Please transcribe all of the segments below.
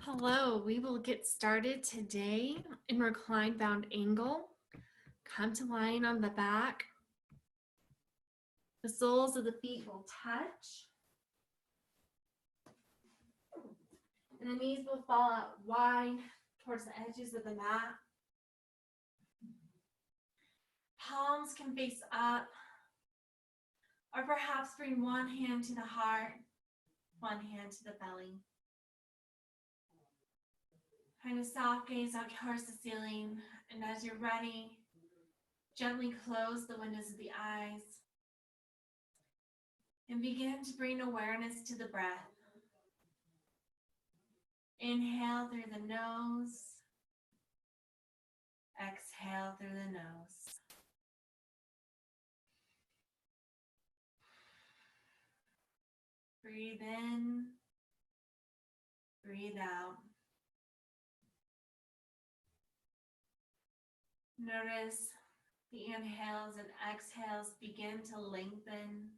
Hello, we will get started today in reclined bound angle. Come to lying on the back. The soles of the feet will touch. And the knees will fall out wide towards the edges of the mat. Palms can face up, or perhaps bring one hand to the heart, one hand to the belly. Kind of soft gaze out towards the ceiling, and as you're ready, gently close the windows of the eyes and begin to bring awareness to the breath. Inhale through the nose, exhale through the nose. Breathe in, breathe out. Notice the inhales and exhales begin to lengthen.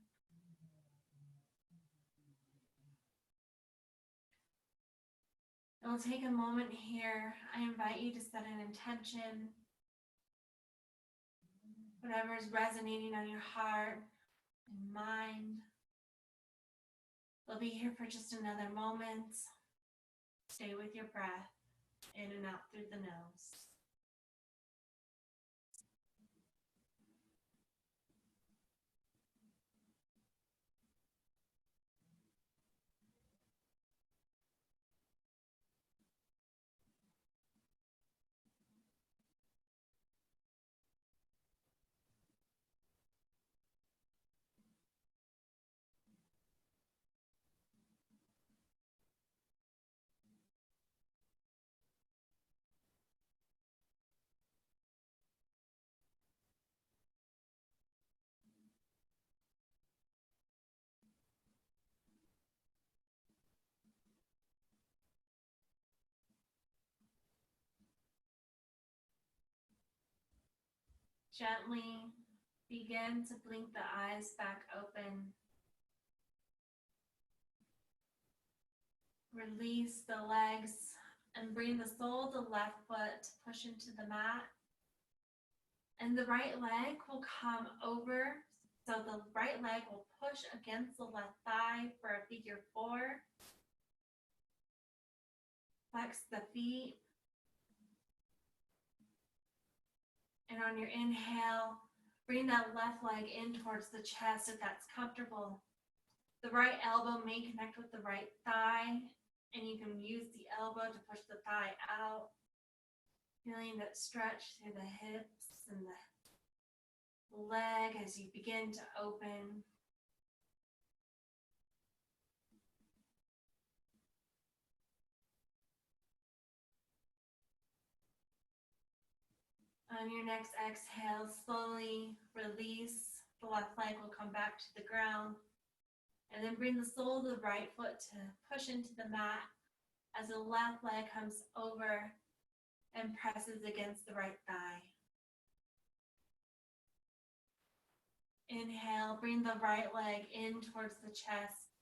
We'll take a moment here. I invite you to set an intention. Whatever is resonating on your heart and mind. We'll be here for just another moment. Stay with your breath in and out through the nose. Gently begin to blink the eyes back open. Release the legs and bring the sole of the left foot to push into the mat. And the right leg will come over. So the right leg will push against the left thigh for a figure four. Flex the feet. And on your inhale, bring that left leg in towards the chest if that's comfortable. The right elbow may connect with the right thigh, and you can use the elbow to push the thigh out, feeling that stretch through the hips and the leg as you begin to open. On your next exhale, slowly release. The left leg will come back to the ground. And then bring the sole of the right foot to push into the mat as the left leg comes over and presses against the right thigh. Inhale, bring the right leg in towards the chest.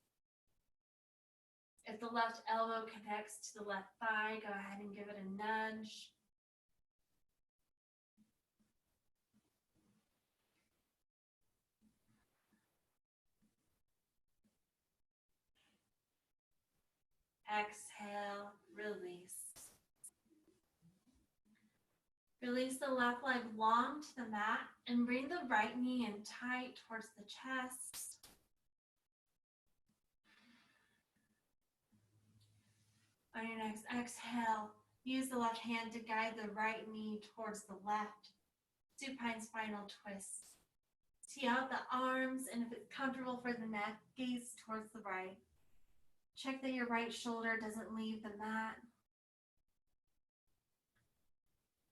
If the left elbow connects to the left thigh, go ahead and give it a nudge. Exhale, release. Release the left leg long to the mat and bring the right knee in tight towards the chest. On your next exhale, use the left hand to guide the right knee towards the left. Supine spinal twist. Tee out the arms, and if it's comfortable for the neck, gaze towards the right. Check that your right shoulder doesn't leave the mat.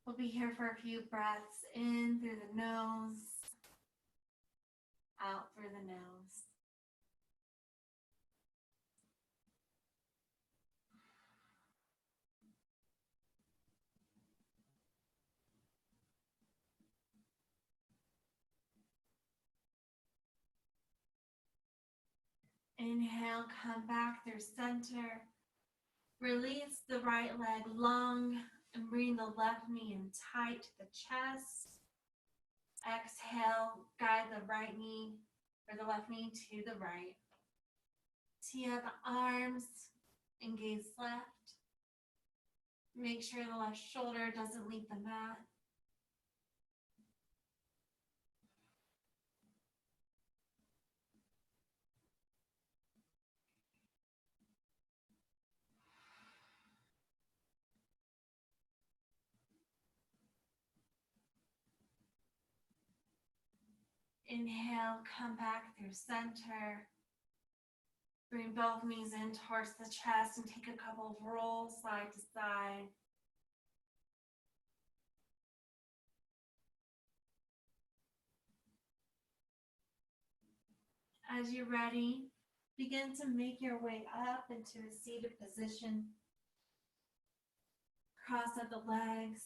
We'll be here for a few breaths in through the nose, out through the nose. Inhale, come back through center. Release the right leg long and bring the left knee in tight to the chest. Exhale, guide the right knee or the left knee to the right. Tee up the arms and gaze left. Make sure the left shoulder doesn't leave the mat. Inhale, come back through center. Bring both knees in towards the chest and take a couple of rolls side to side. As you're ready, begin to make your way up into a seated position. Cross out the legs.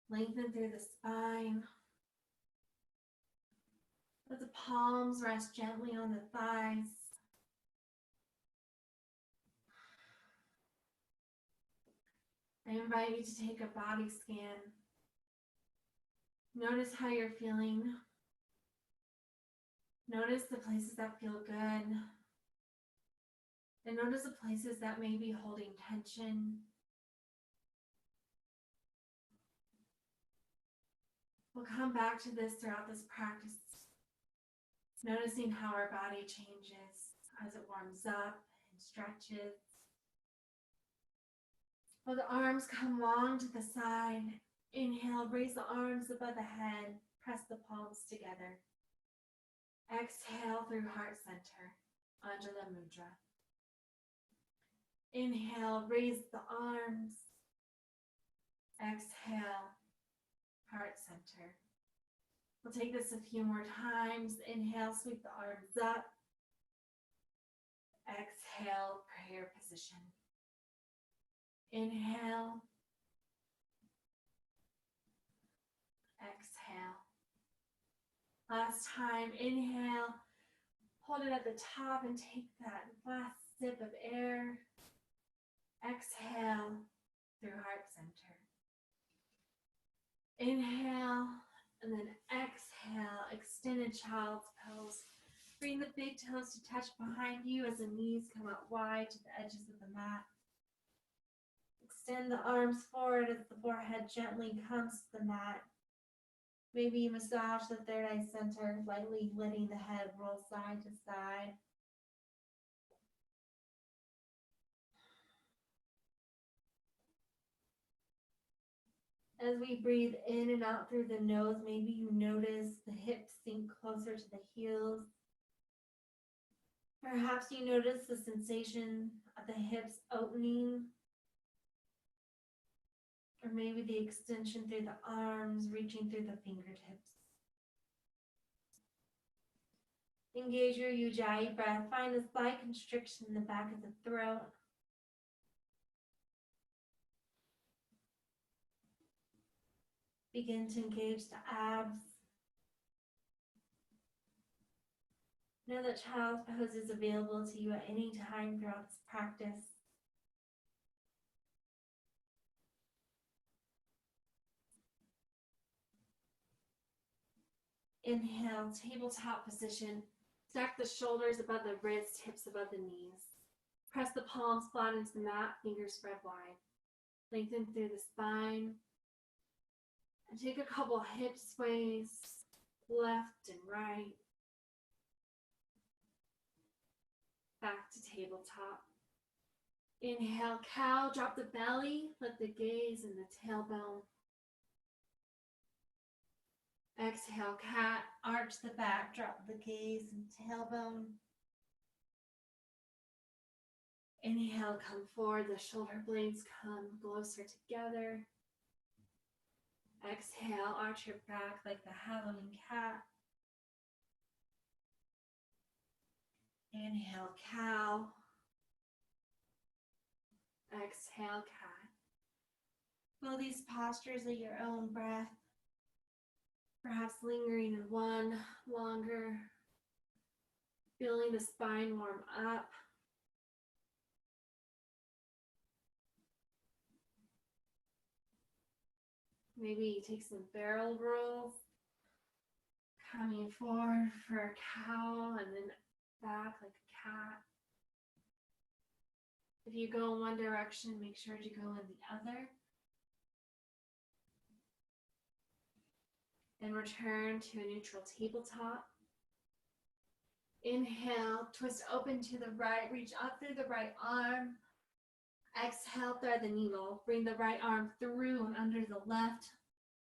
Lengthen through the spine. Let the palms rest gently on the thighs. I invite you to take a body scan. Notice how you're feeling. Notice the places that feel good. And notice the places that may be holding tension. We'll come back to this throughout this practice, noticing how our body changes as it warms up and stretches. While the arms come long to the side, inhale, raise the arms above the head, press the palms together. Exhale through heart center, Anjali Mudra. Inhale, raise the arms. Exhale, heart center. We'll take this a few more times. Inhale, sweep the arms up. Exhale, prayer position. Inhale. Exhale. Last time, inhale. Hold it at the top and take that last sip of air. Exhale through heart center. Inhale, and then exhale, extended child's pose. Bring the big toes to touch behind you as the knees come out wide to the edges of the mat. Extend the arms forward as the forehead gently comes to the mat. Maybe massage the third eye center, lightly letting the head roll side to side. As we breathe in and out through the nose, maybe you notice the hips sink closer to the heels. Perhaps you notice the sensation of the hips opening, or maybe the extension through the arms, reaching through the fingertips. Engage your Ujjayi breath. Find a slight constriction in the back of the throat. Begin to engage the abs. Know that child's pose is available to you at any time throughout this practice. Inhale, tabletop position. Stack the shoulders above the wrists, hips above the knees. Press the palms flat into the mat, fingers spread wide. Lengthen through the spine. And take a couple hip sways, left and right. Back to tabletop. Inhale, cow, drop the belly, let the gaze and the tailbone. Exhale, cat, arch the back, drop the gaze and tailbone. Inhale, come forward, the shoulder blades come closer together. Exhale, arch your back like the howling cat. Inhale, cow. Exhale, cat. Feel these postures at your own breath. Perhaps lingering in one longer. Feeling the spine warm up. Maybe take some barrel rolls. Coming forward for a cow and then back like a cat. If you go in one direction, make sure to go in the other. And return to a neutral tabletop. Inhale, twist open to the right, reach up through the right arm. Exhale, thread the needle. Bring the right arm through and under the left.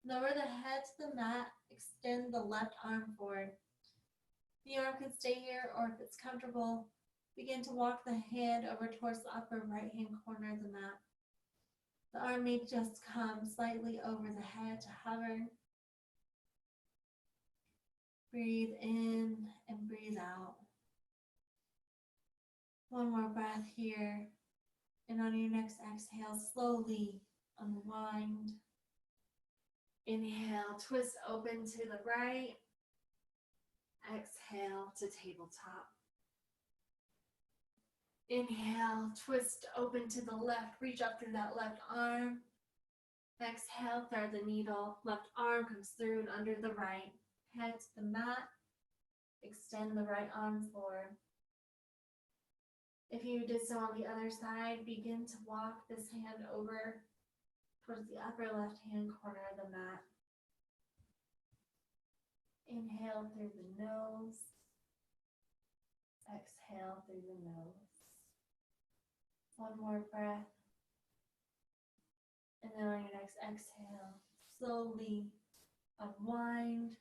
Lower the head to the mat, extend the left arm forward. The arm can stay here, or if it's comfortable, begin to walk the hand over towards the upper right-hand corner of the mat. The arm may just come slightly over the head to hover. Breathe in and breathe out. One more breath here. And on your next exhale, slowly unwind. Inhale, twist open to the right. Exhale to tabletop. Inhale, twist open to the left, reach up through that left arm. Exhale, thread the needle. Left arm comes through and under the right. Head to the mat. Extend the right arm forward. If you did so on the other side, begin to walk this hand over towards the upper left-hand corner of the mat. Inhale through the nose. Exhale through the nose. One more breath. And then on your next exhale, slowly unwind.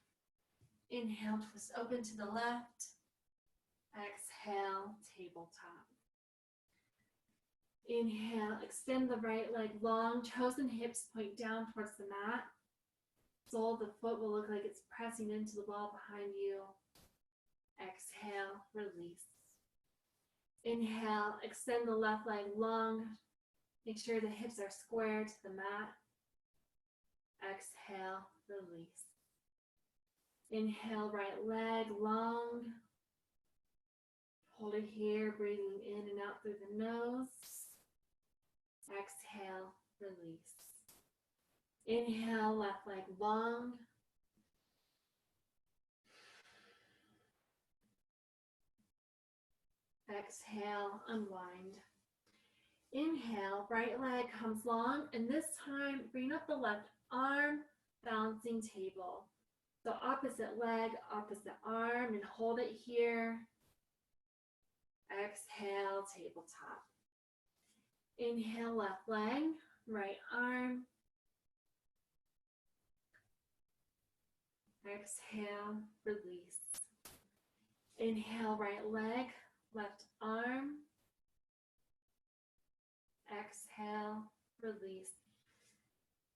Inhale, twist open to the left. Exhale, tabletop. Inhale, extend the right leg long, toes and hips point down towards the mat. Sole of the foot will look like it's pressing into the wall behind you. Exhale, release. Inhale, extend the left leg long. Make sure the hips are square to the mat. Exhale, release. Inhale, right leg long. Hold it here, breathing in and out through the nose. Exhale, release. Inhale, left leg long. Exhale, unwind. Inhale, right leg comes long, and this time bring up the left arm, balancing table. So opposite leg, opposite arm, and hold it here. Exhale, tabletop. Inhale, left leg, right arm. Exhale, release. Inhale, right leg, left arm. Exhale, release.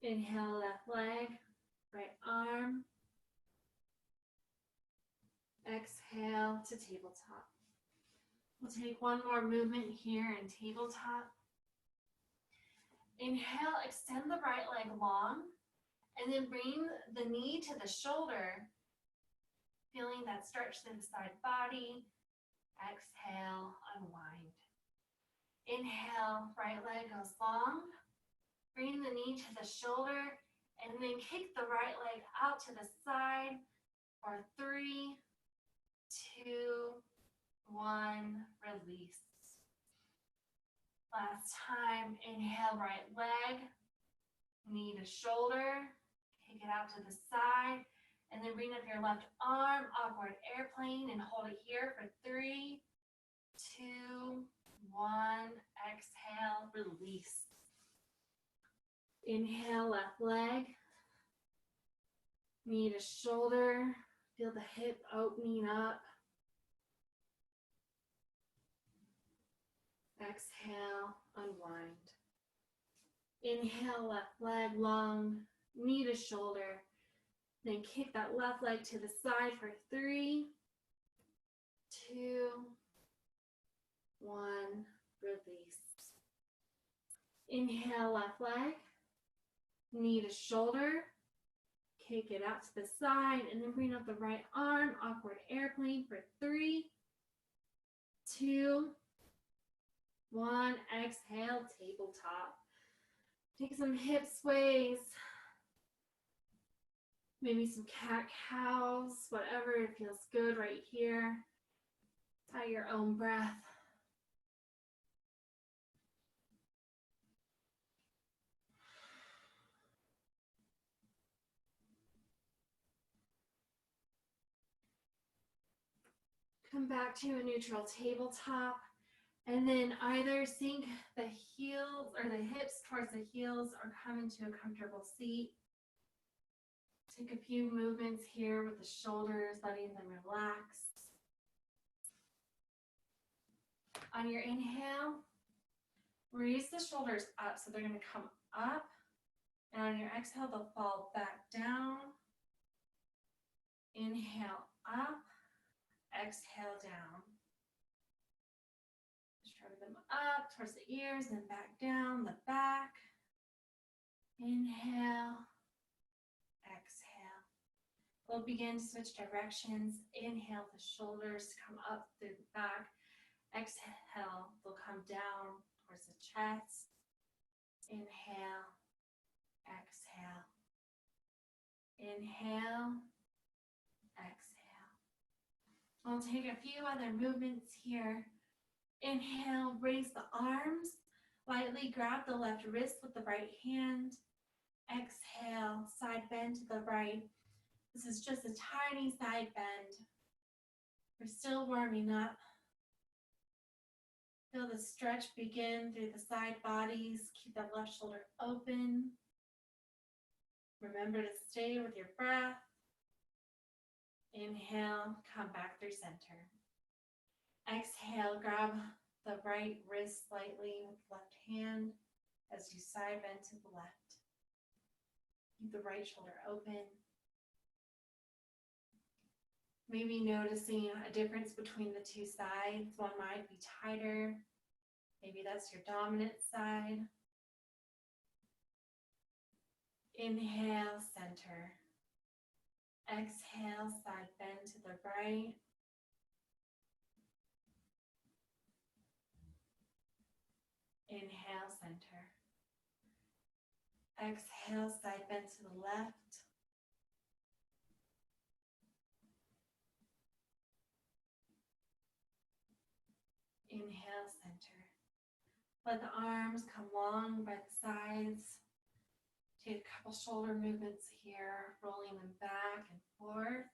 Inhale, left leg, right arm. Exhale to tabletop. We'll take one more movement here in tabletop. Inhale, extend the right leg long, and then bring the knee to the shoulder, feeling that stretch through the side body. Exhale, unwind. Inhale, right leg goes long. Bring the knee to the shoulder, and then kick the right leg out to the side for 3, 2, 1, release. Last time, inhale, right leg, knee to shoulder, kick it out to the side, and then bring up your left arm, awkward airplane, and hold it here for 3, 2, 1, exhale, release. Inhale, left leg, knee to shoulder, feel the hip opening up. Exhale, unwind. Inhale, left leg long, knee to shoulder. Then kick that left leg to the side for 3, 2, 1, release. Inhale, left leg, knee to shoulder. Kick it out to the side, and then bring up the right arm, awkward airplane for 3, 2, 1, exhale, tabletop. Take some hip sways. Maybe some cat-cows, whatever feels good right here. By your own breath. Come back to a neutral tabletop, and then either sink the heels or the hips towards the heels or come into a comfortable seat. Take a few movements here with the shoulders, letting them relax. On your inhale, raise the shoulders up so they're going to come up. And on your exhale, they'll fall back down. Inhale up, exhale down. Shrug them up towards the ears, then back down the back. Inhale, exhale. We'll begin to switch directions. Inhale, the shoulders come up through the back. Exhale, they'll come down towards the chest. Inhale, exhale. Inhale, exhale. We'll take a few other movements here. Inhale, raise the arms. Lightly grab the left wrist with the right hand. Exhale, side bend to the right. This is just a tiny side bend. We're still warming up. Feel the stretch begin through the side bodies. Keep that left shoulder open. Remember to stay with your breath. Inhale, come back through center. Exhale, grab the right wrist slightly with the left hand as you side bend to the left. Keep the right shoulder open. Maybe noticing a difference between the two sides. One might be tighter. Maybe that's your dominant side. Inhale, center. Exhale, side bend to the right. Inhale, center. Exhale, side bend to the left. Inhale, center. Let the arms come long by the sides. Take a couple shoulder movements here, rolling them back and forth.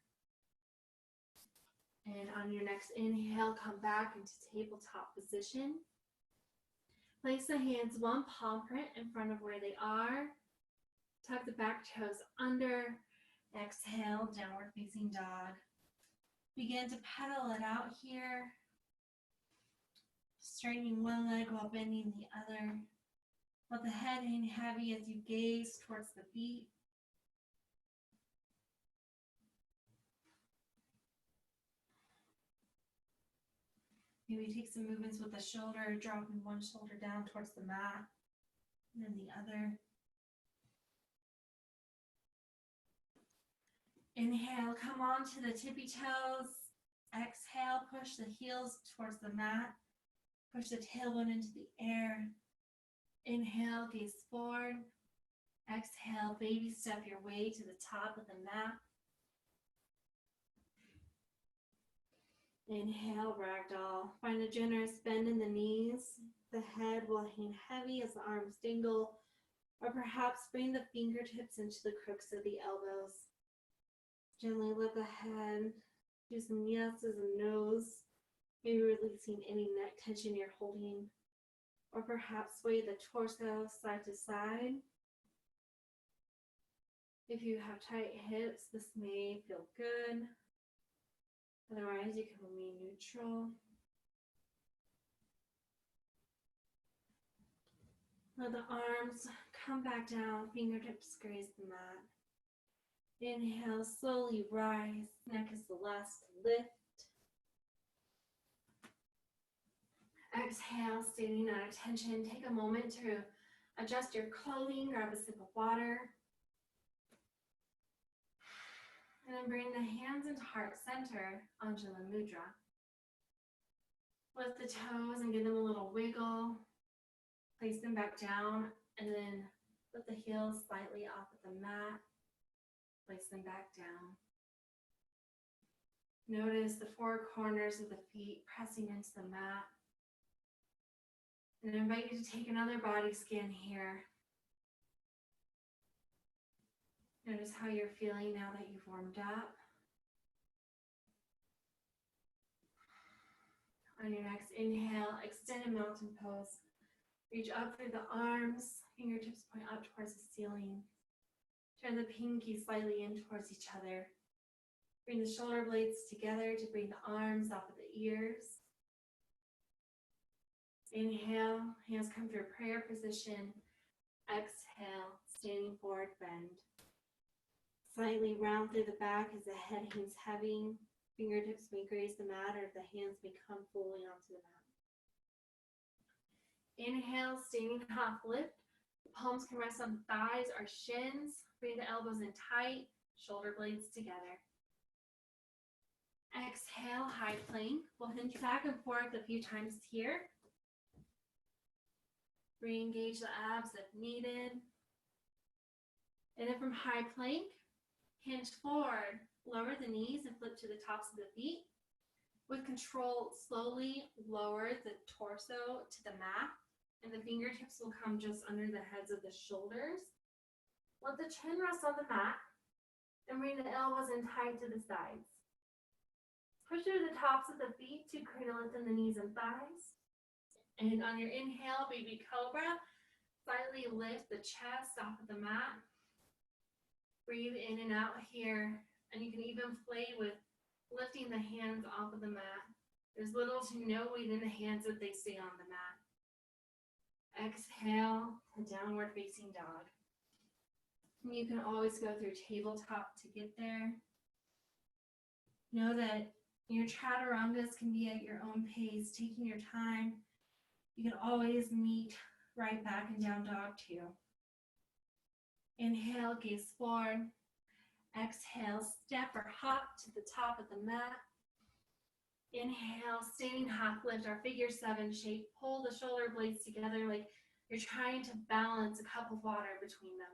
And on your next inhale, come back into tabletop position. Place the hands one palm print in front of where they are. Tuck the back toes under. Exhale, downward facing dog. Begin to pedal it out here. Straightening one leg while bending the other. Let the head hang heavy as you gaze towards the feet. Maybe take some movements with the shoulder, dropping one shoulder down towards the mat, and then the other. Inhale, come on to the tippy toes. Exhale, push the heels towards the mat. Push the tailbone into the air. Inhale, gaze forward. Exhale, baby step your way to the top of the mat. Inhale, ragdoll. Find a generous bend in the knees. The head will hang heavy as the arms dangle, or perhaps bring the fingertips into the crooks of the elbows. Gently let the head do some yeses and nos, maybe releasing any neck tension you're holding, or perhaps sway the torso side to side. If you have tight hips, this may feel good. Otherwise, you can remain neutral. Let the arms come back down, fingertips graze the mat. Inhale, slowly rise. Neck is the last to lift. Exhale, standing at attention. Take a moment to adjust your clothing, grab a sip of water. And then bring the hands into heart center, Anjali Mudra. Lift the toes and give them a little wiggle. Place them back down and then lift the heels slightly off of the mat. Place them back down. Notice the four corners of the feet pressing into the mat. And I invite you to take another body scan here. Notice how you're feeling now that you've warmed up. On your next inhale, extended mountain pose. Reach up through the arms, fingertips point up towards the ceiling. Turn the pinky slightly in towards each other. Bring the shoulder blades together to bring the arms off of the ears. Inhale, hands come to a prayer position. Exhale, standing forward bend. Slightly round through the back as the head hangs heavy. Fingertips may graze the mat or the hands may come fully onto the mat. Inhale, standing half lift. The palms can rest on the thighs or shins. Bring the elbows in tight, shoulder blades together. Exhale, high plank. We'll hinge back and forth a few times here. Re-engage the abs if needed. And then from high plank, hinge forward, lower the knees and flip to the tops of the feet. With control, slowly lower the torso to the mat, and the fingertips will come just under the heads of the shoulders. Let the chin rest on the mat, and bring the elbows in tight to the sides. Push through the tops of the feet to cradle within the knees and thighs. And on your inhale, baby cobra, slightly lift the chest off of the mat. Breathe in and out here, and you can even play with lifting the hands off of the mat. There's little to no weight in the hands if they stay on the mat. Exhale to downward facing dog. And you can always go through tabletop to get there. Know that your chaturangas can be at your own pace, taking your time. You can always meet right back in down dog too. Inhale, gaze forward. Exhale, step or hop to the top of the mat. Inhale, standing half lift, our figure 7 shape. Pull the shoulder blades together like you're trying to balance a cup of water between them.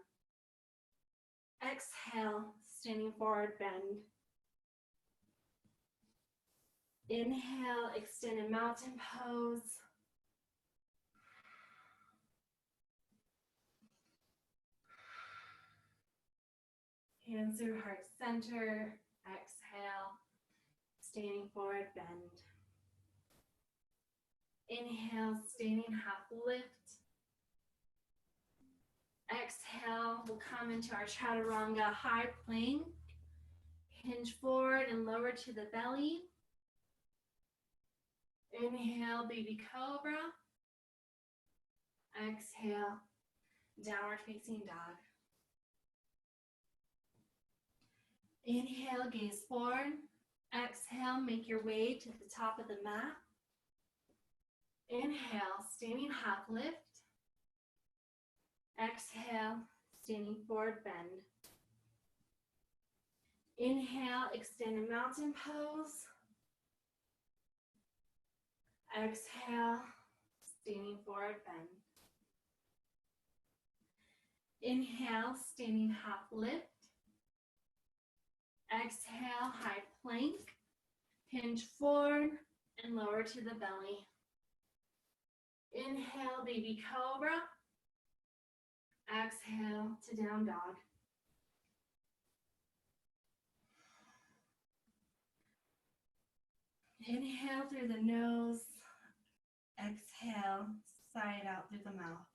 Exhale, standing forward bend. Inhale, extended mountain pose. Hands through heart center. Exhale, standing forward bend. Inhale, standing half lift. Exhale, we'll come into our chaturanga high plank. Hinge forward and lower to the belly. Inhale, baby cobra. Exhale, downward facing dog. Inhale, gaze forward. Exhale, make your way to the top of the mat. Inhale, standing half lift. Exhale, standing forward bend. Inhale, extended mountain pose. Exhale, standing forward bend. Inhale, standing half lift. Exhale, high plank. Hinge forward and lower to the belly. Inhale, baby cobra. Exhale to down dog. Inhale through the nose. Exhale, sigh it out through the mouth.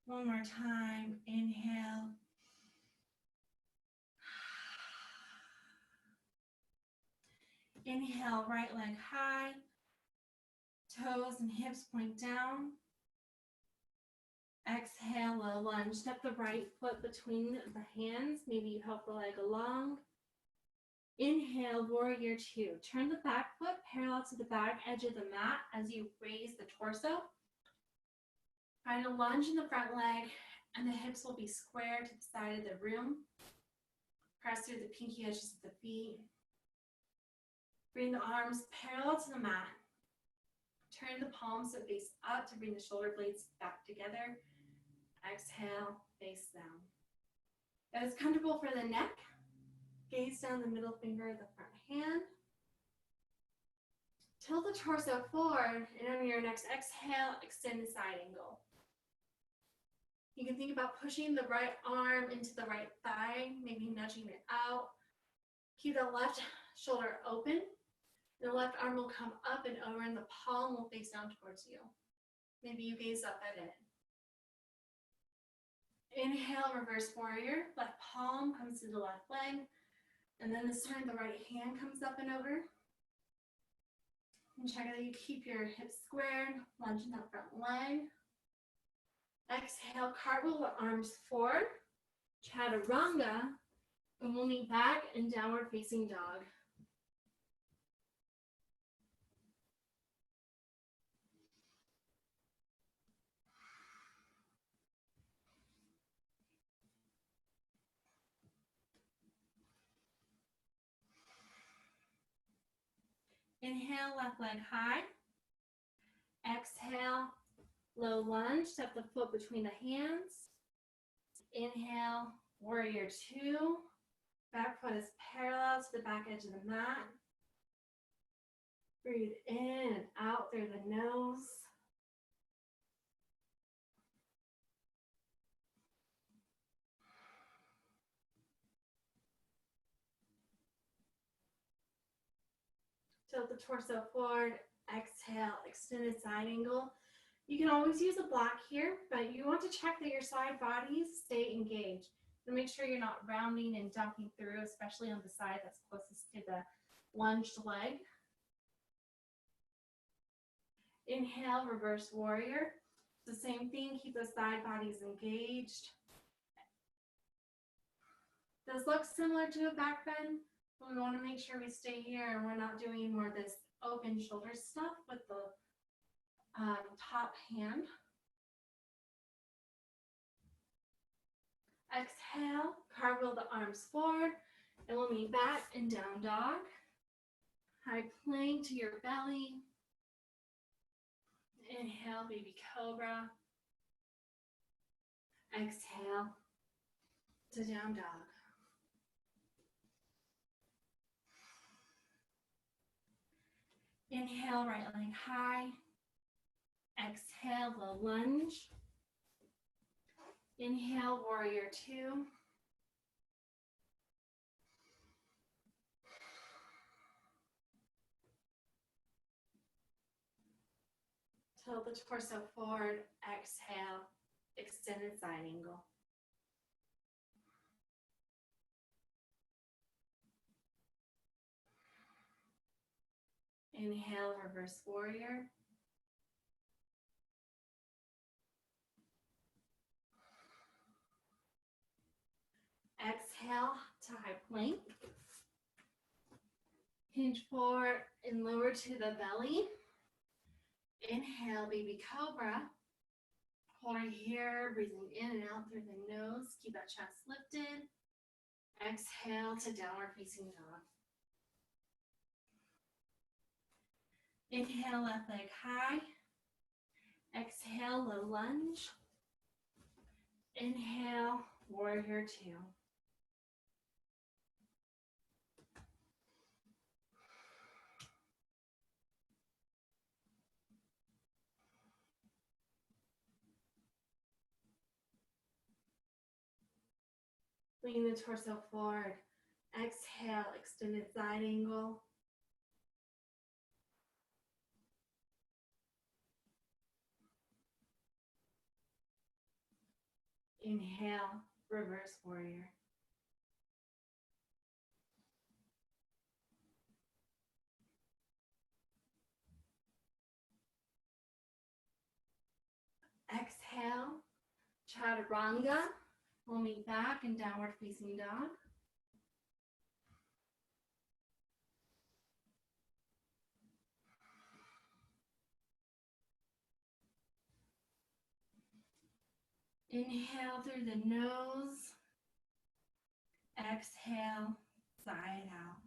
One more time. Inhale. Inhale, right leg high. Toes and hips point down. Exhale, a lunge. Step the right foot between the hands. Maybe you help the leg along. Inhale, warrior 2. Turn the back foot parallel to the back edge of the mat as you raise the torso. Find a lunge in the front leg, and the hips will be square to the side of the room. Press through the pinky edges of the feet. Bring the arms parallel to the mat. Turn the palms so face up to bring the shoulder blades back together. Exhale, face down. If it's comfortable for the neck, gaze down the middle finger of the front hand. Tilt the torso forward, and on your next exhale, extend the side angle. You can think about pushing the right arm into the right thigh, maybe nudging it out. Keep the left shoulder open. The left arm will come up and over, and the palm will face down towards you. Maybe you gaze up at it. Inhale, reverse warrior. Left palm comes to the left leg, and then this time the right hand comes up and over. And check that you keep your hips squared, lunge in that front leg. Exhale, cartwheel the arms forward, chaturanga, and we'll lean back in downward facing dog. Inhale, left leg high. Exhale, low lunge, step the foot between the hands. Inhale, warrior two. Back foot is parallel to the back edge of the mat. Breathe in and out through the nose. Tilt the torso forward. Exhale, extended side angle. You can always use a block here, but you want to check that your side bodies stay engaged. And make sure you're not rounding and dumping through, especially on the side that's closest to the lunged leg. Inhale, reverse warrior. It's the same thing, keep the side bodies engaged. Does look similar to a back bend, but we want to make sure we stay here and we're not doing more of this open shoulder stuff with the top hand. Exhale, cartwheel the arms forward, and we'll lean back and down dog. High plank to your belly. Inhale, baby cobra. Exhale to down dog. Inhale, right leg high. Exhale, low lunge. Inhale, warrior two. Tilt the torso forward. Exhale, extended side angle. Inhale, reverse warrior. Exhale to high plank. Hinge forward and lower to the belly. Inhale, baby cobra. Hold right here, breathing in and out through the nose. Keep that chest lifted. Exhale to downward facing dog. Inhale, left leg high. Exhale, low lunge. Inhale, warrior two. Lean the torso forward. Exhale, extended side angle. Inhale, reverse warrior. Exhale, chaturanga. We'll meet back in downward facing dog. Inhale through the nose. Exhale, side out.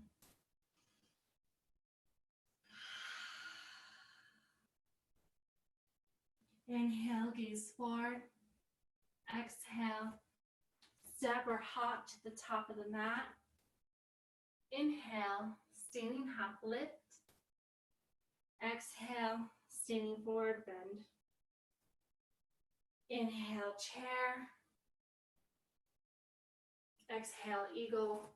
Inhale, gaze forward. Exhale, step or hop to the top of the mat. Inhale, standing half lift. Exhale, standing forward bend. Inhale, chair. Exhale, eagle.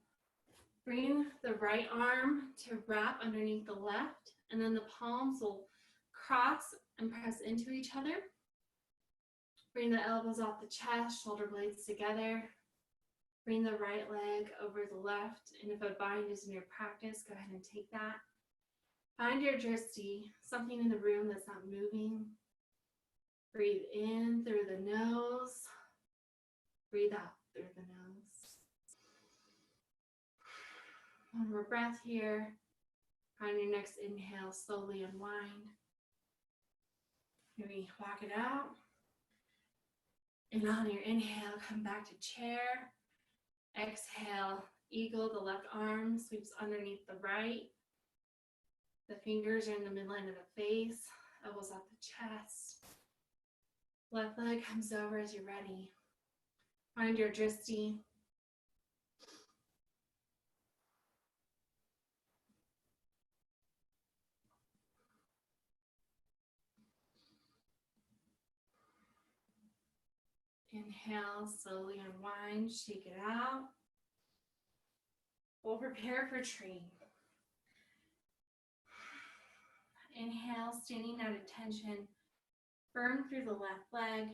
Bring the right arm to wrap underneath the left, and then the palms will cross and press into each other. Bring the elbows off the chest, shoulder blades together. Bring the right leg over the left, and if a bind is in your practice, go ahead and take that. Find your drishti, something in the room that's not moving. Breathe in through the nose. Breathe out through the nose. One more breath here. On your next inhale, slowly unwind. Maybe walk it out. And on your inhale, come back to chair. Exhale, eagle, the left arm sweeps underneath the right. The fingers are in the midline of the face, elbows off the chest. Left leg comes over as you're ready. Find your drishti. Inhale, slowly unwind, shake it out. We'll prepare for tree. Inhale, standing at attention, firm through the left leg.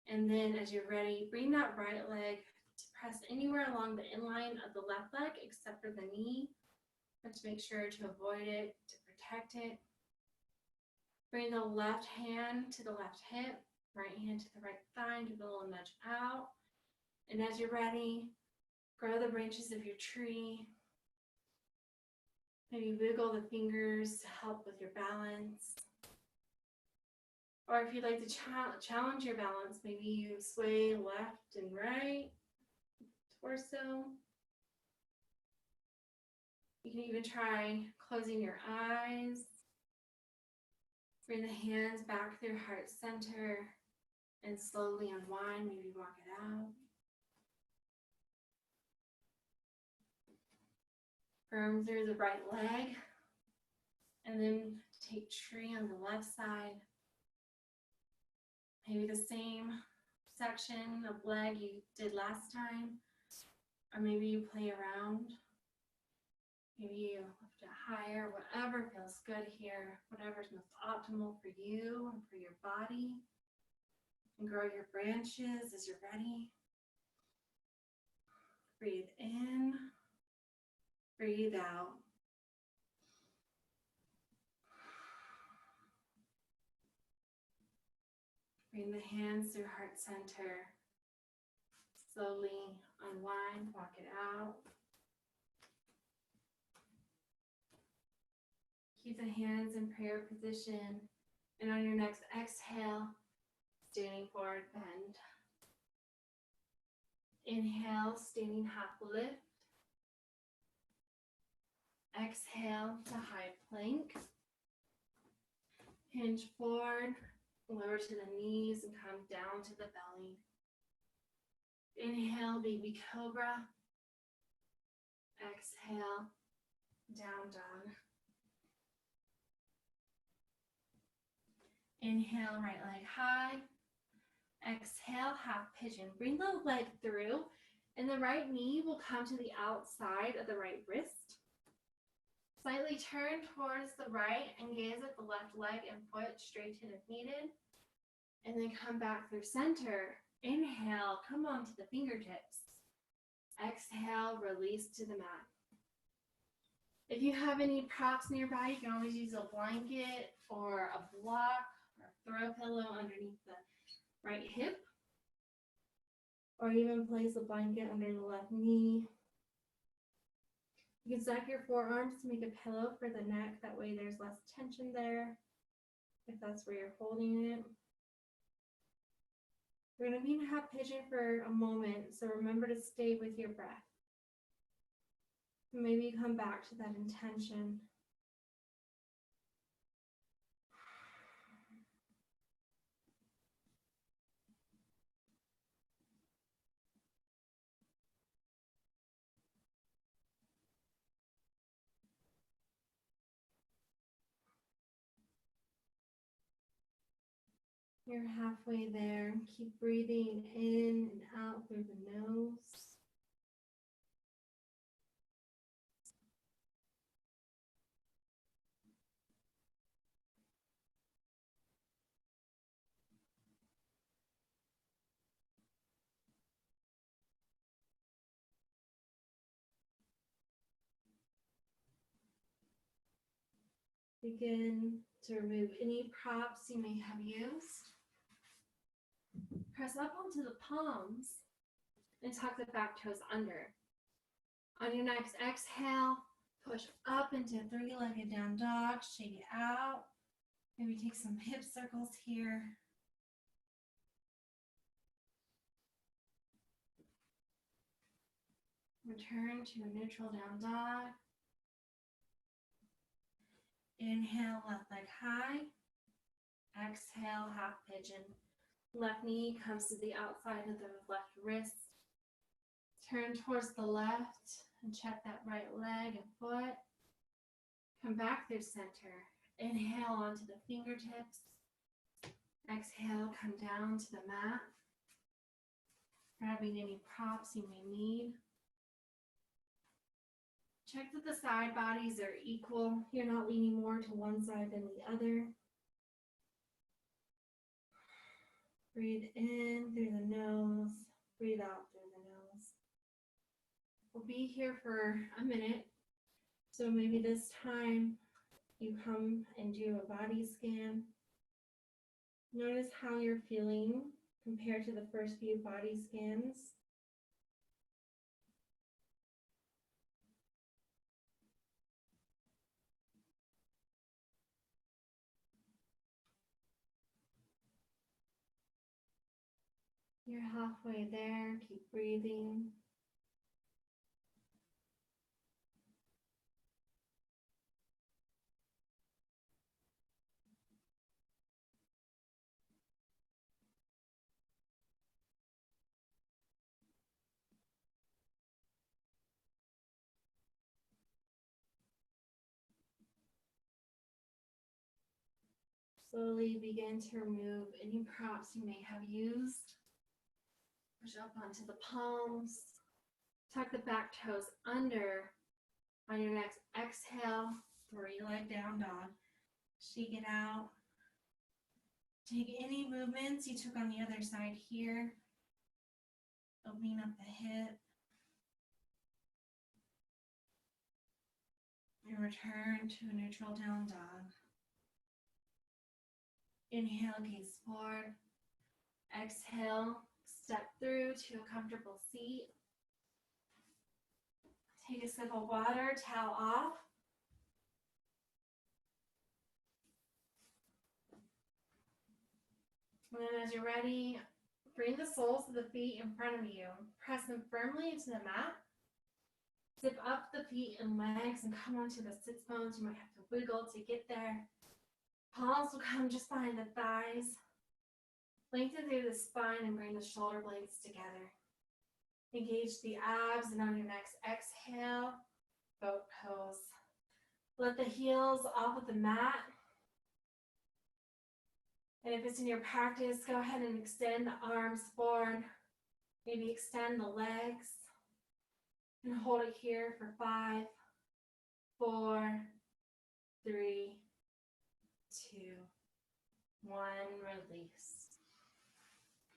And then as you're ready, bring that right leg to press anywhere along the inline of the left leg except for the knee. Let's make sure to avoid it, to protect it. Bring the left hand to the left hip, right hand to the right thigh, give it a little nudge out. And as you're ready, grow the branches of your tree. Maybe wiggle the fingers to help with your balance. Or if you'd like to challenge your balance, maybe you sway left and right, torso. You can even try closing your eyes. Bring the hands back through heart center and slowly unwind, maybe walk it out. Firm through the right leg, and then take tree on the left side. Maybe the same section of leg you did last time, or maybe you play around. Maybe you lift it higher, whatever feels good here, whatever is most optimal for you and for your body. And grow your branches as you're ready. Breathe in, breathe out. Bring the hands through heart center. Slowly unwind, walk it out. Keep the hands in prayer position. And on your next exhale, standing forward bend. Inhale, standing half lift. Exhale to high plank. Hinge forward, lower to the knees and come down to the belly. Inhale, baby cobra. Exhale, down dog. Inhale, right leg high. Exhale, half pigeon. Bring the leg through, and the right knee will come to the outside of the right wrist. Slightly turn towards the right and gaze at the left leg and foot, straighten if needed. And then come back through center. Inhale, come onto the fingertips. Exhale, release to the mat. If you have any props nearby, you can always use a blanket or a block or throw pillow underneath the right hip. Or even place a blanket under the left knee. You can stack your forearms to make a pillow for the neck. That way there's less tension there, if that's where you're holding it. We're going to be in half pigeon for a moment, so remember to stay with your breath. Maybe come back to that intention. You're halfway there. Keep breathing in and out through the nose. Begin to remove any props you may have used. Press up onto the palms and tuck the back toes under. On your next exhale, push up into three-legged down dog, shake it out. Maybe take some hip circles here. Return to a neutral down dog. Inhale, left leg high. Exhale, half pigeon. Left knee comes to the outside of the left wrist. Turn towards the left and check that right leg and foot. Come back through center. Inhale onto the fingertips. Exhale, come down to the mat. Grabbing any props you may need. Check that the side bodies are equal. You're not leaning more to one side than the other. Breathe in through the nose. Breathe out through the nose. We'll be here for a minute. So maybe this time you come and do a body scan. Notice how you're feeling compared to the first few body scans. You're halfway there. Keep breathing. Slowly begin to remove any props you may have used. Push up onto the palms. Tuck the back toes under. On your next exhale, three-leg down dog. Shake it out. Take any movements you took on the other side here. Opening up the hip. And return to a neutral down dog. Inhale, gaze forward. Exhale, step through to a comfortable seat. Take a sip of water, towel off. And then as you're ready, bring the soles of the feet in front of you. Press them firmly into the mat. Zip up the feet and legs and come onto the sits bones. You might have to wiggle to get there. Palms will come just behind the thighs. Lengthen through the spine and bring the shoulder blades together. Engage the abs, and on your next exhale, boat pose. Let the heels off of the mat. And if it's in your practice, go ahead and extend the arms forward. Maybe extend the legs. And hold it here for 5, 4, 3, 2, 1. Release.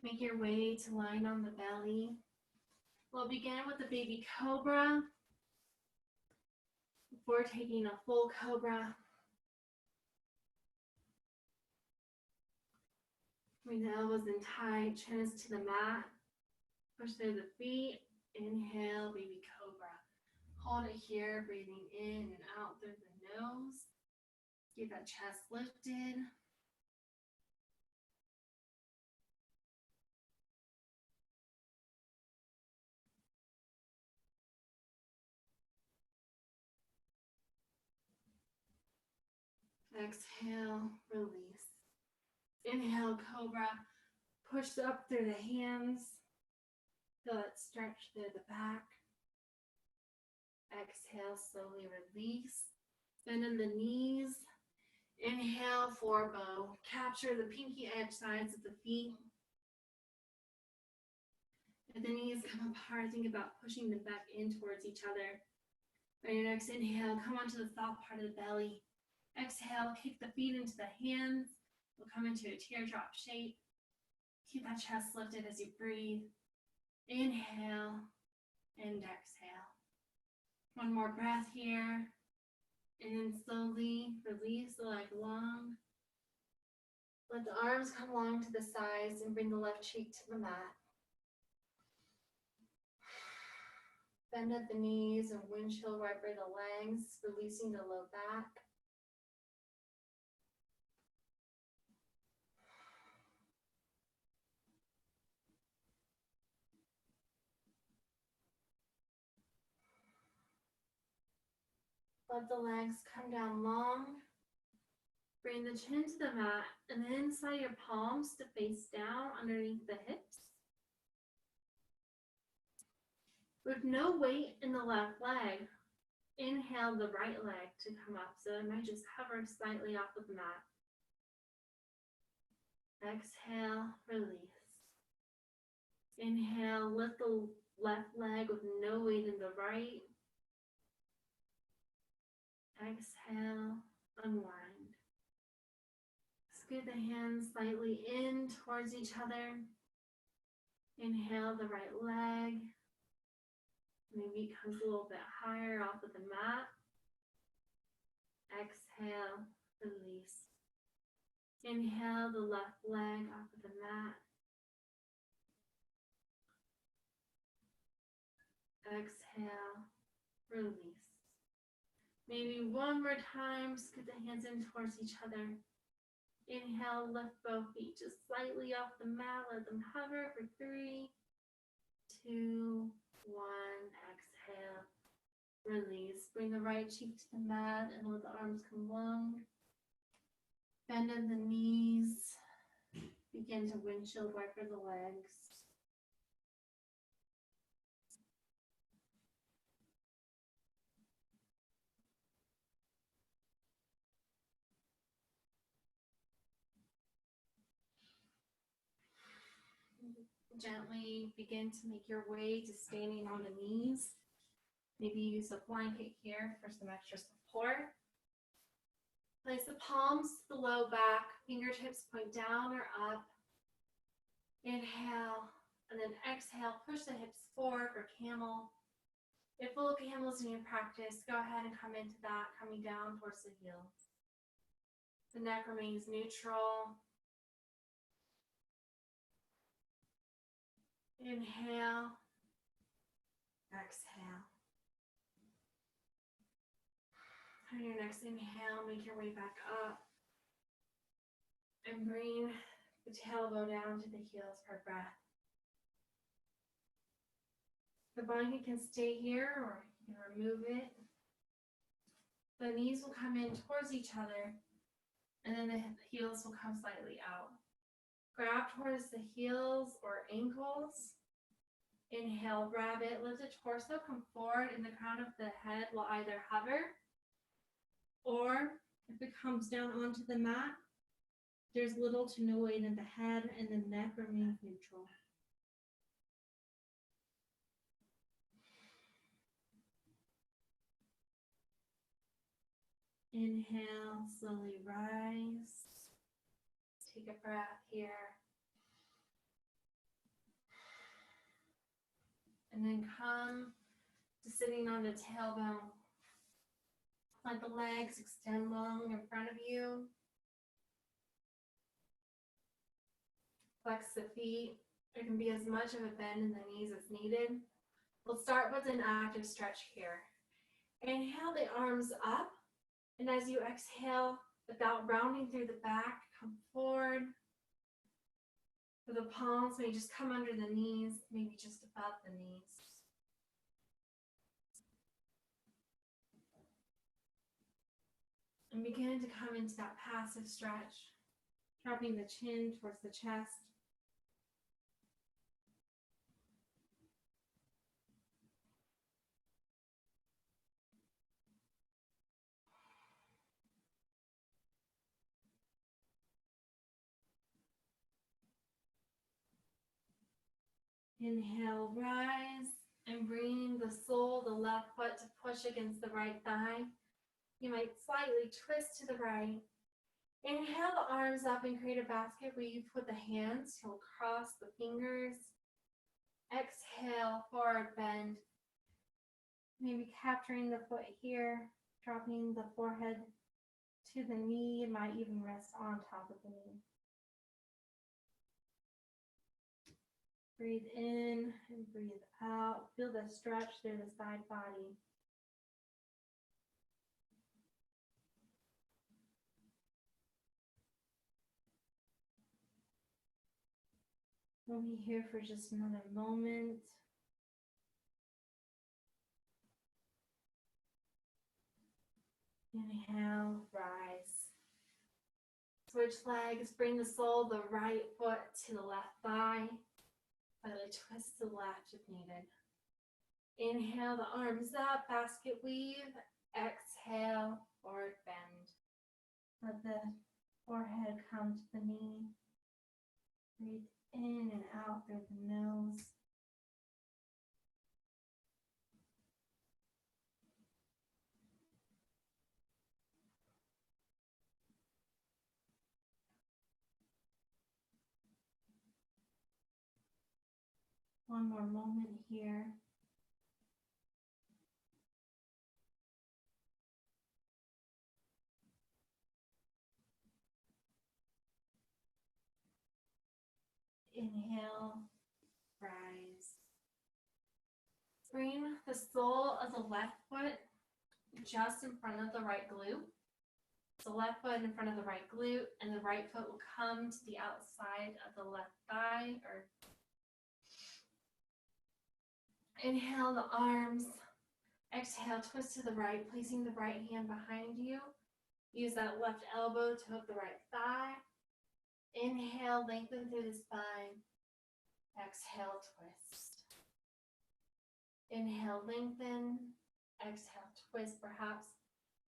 Make your way to lying on the belly. We'll begin with the baby cobra. Before taking a full cobra, bring the elbows in tight, chin is to the mat. Push through the feet. Inhale, baby cobra. Hold it here, breathing in and out through the nose. Get that chest lifted. Exhale, release. Inhale, cobra. Push up through the hands. Feel it stretch through the back. Exhale, slowly release. Bend in the knees. Inhale, forward bow. Capture the pinky edge sides of the feet. And the knees come apart. Think about pushing them back in towards each other. On your next inhale, come onto the soft part of the belly. Exhale, kick the feet into the hands. We'll come into a teardrop shape. Keep that chest lifted as you breathe. Inhale and exhale. One more breath here. And then slowly release the leg long. Let the arms come along to the sides and bring the left cheek to the mat. Bend at the knees and windshield wiper the legs, releasing the low back. Let the legs come down long. Bring the chin to the mat and then slide your palms to face down underneath the hips. With no weight in the left leg, inhale the right leg to come up, so it might just hover slightly off of the mat. Exhale, release. Inhale, lift the left leg with no weight in the right. Exhale, unwind. Scoot the hands slightly in towards each other. Inhale the right leg. Maybe it comes a little bit higher off of the mat. Exhale, release. Inhale the left leg off of the mat. Exhale, release. Maybe one more time, scoot the hands in towards each other. Inhale, lift both feet just slightly off the mat. Let them hover for 3, 2, 1. Exhale, release. Bring the right cheek to the mat and let the arms come long. Bend in the knees. Begin to windshield wiper the legs. Gently begin to make your way to standing on the knees. Maybe use a blanket here for some extra support. Place the palms to the low back, fingertips point down or up. Inhale, and then exhale, push the hips forward for camel. If full camels in your practice, go ahead and come into that, coming down towards the heels. The neck remains neutral. Inhale, exhale. On your next inhale, make your way back up. And bring the tailbone down to the heels for breath. The blanket can stay here or you can remove it. The knees will come in towards each other and then the heels will come slightly out. Grab towards the heels or ankles. Inhale, rabbit. Lift the torso, come forward, and the crown of the head will either hover or if it comes down onto the mat, there's little to no weight in the head and the neck remains neutral. Inhale, slowly rise. Take a breath here. And then come to sitting on the tailbone. Let the legs extend long in front of you. Flex the feet. There can be as much of a bend in the knees as needed. We'll start with an active stretch here. Inhale the arms up. And as you exhale, without rounding through the back, come forward. The palms may just come under the knees, maybe just above the knees. And begin to come into that passive stretch, dropping the chin towards the chest. Inhale, rise, and bring the sole, the left foot to push against the right thigh. You might slightly twist to the right. Inhale the arms up and create a basket where you put the hands, you'll cross the fingers. Exhale, forward bend. Maybe capturing the foot here, dropping the forehead to the knee. It might even rest on top of the knee. Breathe in and breathe out. Feel the stretch through the side body. We'll be here for just another moment. Inhale, rise. Switch legs, bring the sole, the right foot to the left thigh. Slightly twist to the left if needed. Inhale the arms up, basket weave. Exhale, forward bend. Let the forehead come to the knee. Breathe in and out through the nose. One more moment here. Inhale, rise. Bring the sole of the left foot just in front of the right glute. The left foot in front of the right glute, and the right foot will come to the outside of the left thigh. Or inhale the arms. Exhale, twist to the right, placing the right hand behind you. Use that left elbow to hook the right thigh. Inhale, lengthen through the spine. Exhale, twist. Inhale, lengthen. Exhale, twist, perhaps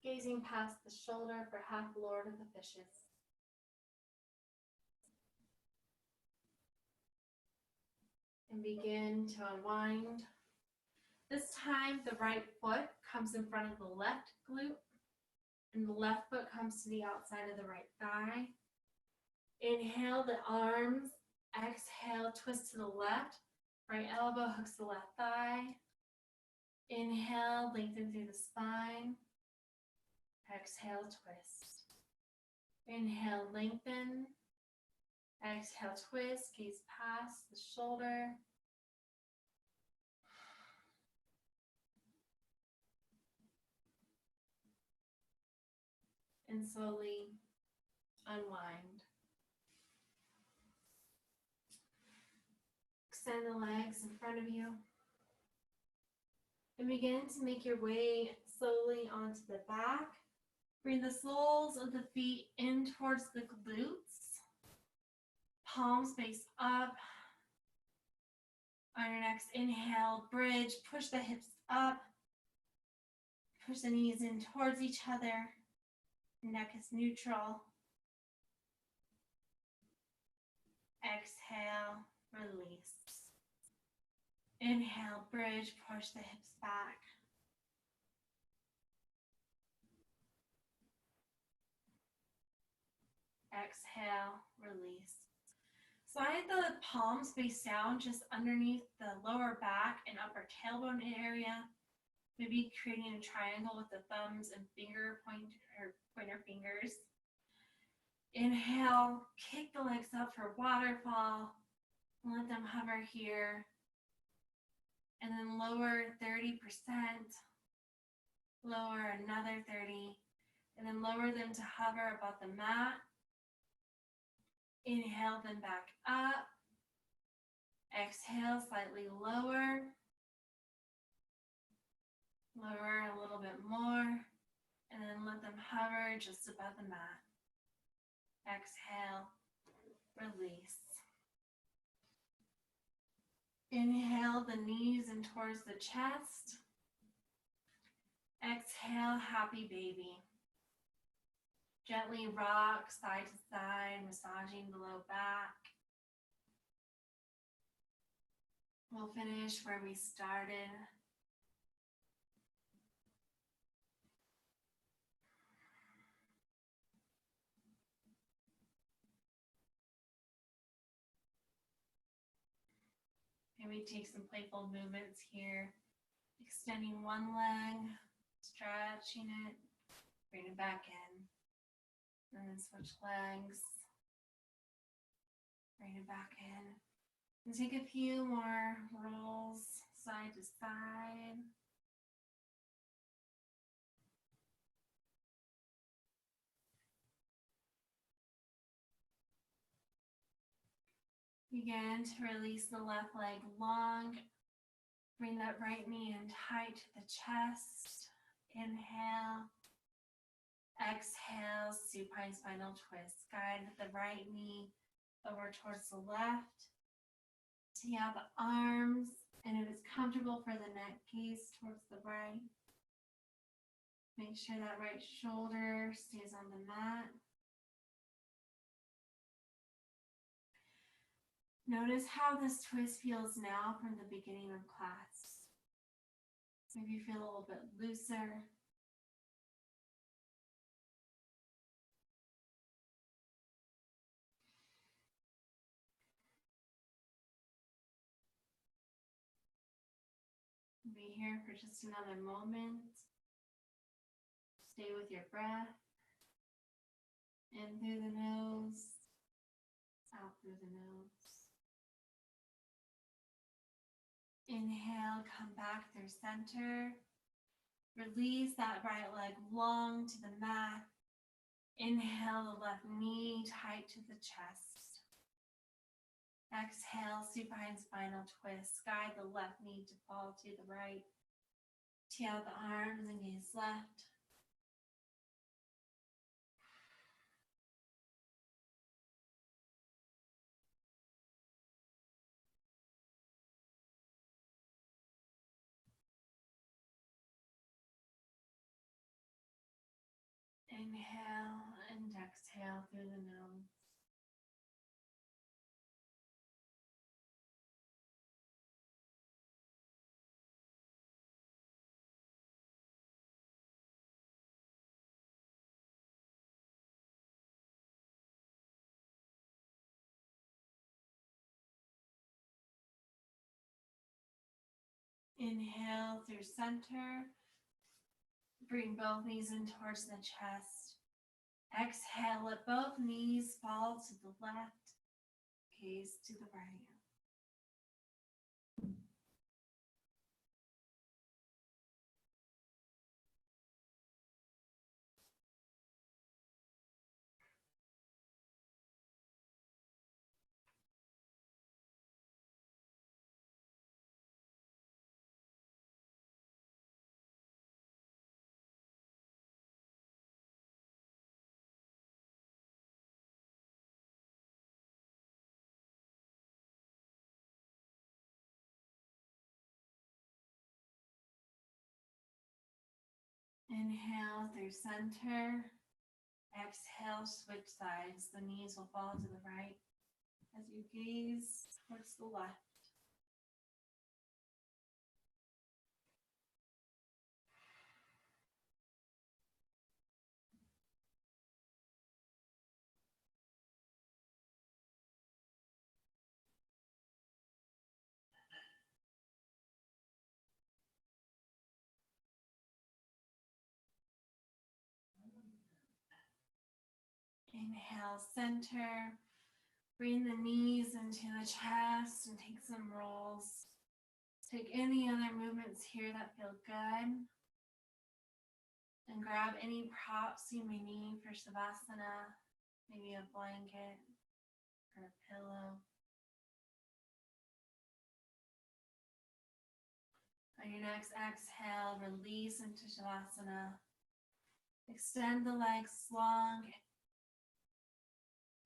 gazing past the shoulder for half Lord of the Fishes. And begin to unwind. This time, the right foot comes in front of the left glute, and the left foot comes to the outside of the right thigh. Inhale the arms. Exhale, twist to the left. Right elbow hooks the left thigh. Inhale, lengthen through the spine. Exhale, twist. Inhale, lengthen. Exhale, twist, gaze past the shoulder. And slowly unwind. Extend the legs in front of you. And begin to make your way slowly onto the back. Bring the soles of the feet in towards the glutes. Palms face up. On your next inhale, bridge, push the hips up. Push the knees in towards each other. Neck is neutral. Exhale, release. Inhale, bridge, push the hips back. Exhale, release. Slide the palms face down just underneath the lower back and upper tailbone area. Maybe creating a triangle with the thumbs and pointer fingers. Inhale, kick the legs up for waterfall. Let them hover here. And then lower 30%. Lower another 30. And then lower them to hover above the mat. Inhale them back up. Exhale, slightly lower. Lower a little bit more. And then let them hover just above the mat. Exhale, release. Inhale the knees in towards the chest. Exhale, happy baby. Gently rock side to side, massaging the low back. We'll finish where we started. Maybe take some playful movements here. Extending one leg, stretching it, bring it back in. And then switch legs. Bring it back in. And take a few more rolls side to side. Begin to release the left leg long. Bring that right knee in tight to the chest. Inhale. Exhale, supine spinal twist. Guide the right knee over towards the left. See out the arms, and if it's comfortable for the neck, gaze towards the right. Make sure that right shoulder stays on the mat. Notice how this twist feels now from the beginning of class. Maybe you feel a little bit looser. Be here for just another moment. Stay with your breath. In through the nose, out through the nose. Inhale, come back through center. Release that right leg long to the mat. Inhale, the left knee tight to the chest. Exhale, supine spinal twist. Guide the left knee to fall to the right. Tee out the arms and gaze left. Inhale and exhale through the nose. Inhale through center. Bring both knees in towards the chest. Exhale, let both knees fall to the left, gaze to the right. Inhale through center. Exhale, switch sides. The knees will fall to the right as you gaze towards the left. Inhale, center. Bring the knees into the chest and take some rolls. Take any other movements here that feel good. And grab any props you may need for Savasana, maybe a blanket or a pillow. On your next exhale, release into Shavasana. Extend the legs long.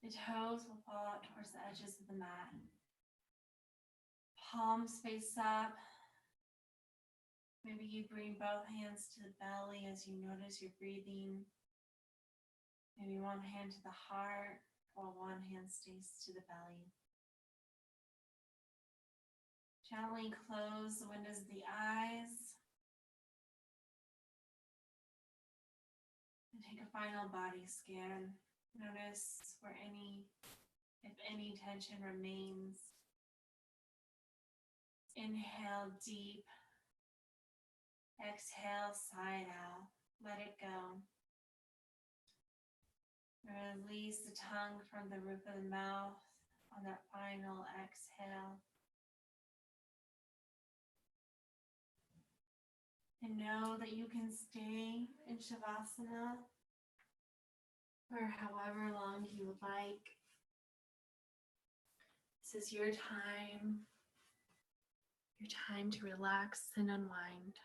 The toes will fall out towards the edges of the mat. Palms face up. Maybe you bring both hands to the belly as you notice your breathing. Maybe one hand to the heart while one hand stays to the belly. Gently close the windows of the eyes. And take a final body scan. Notice where if any tension remains. Inhale deep. Exhale, side out. Let it go. Release the tongue from the roof of the mouth on that final exhale. And know that you can stay in Shavasana for however long you would like. This is your time to relax and unwind.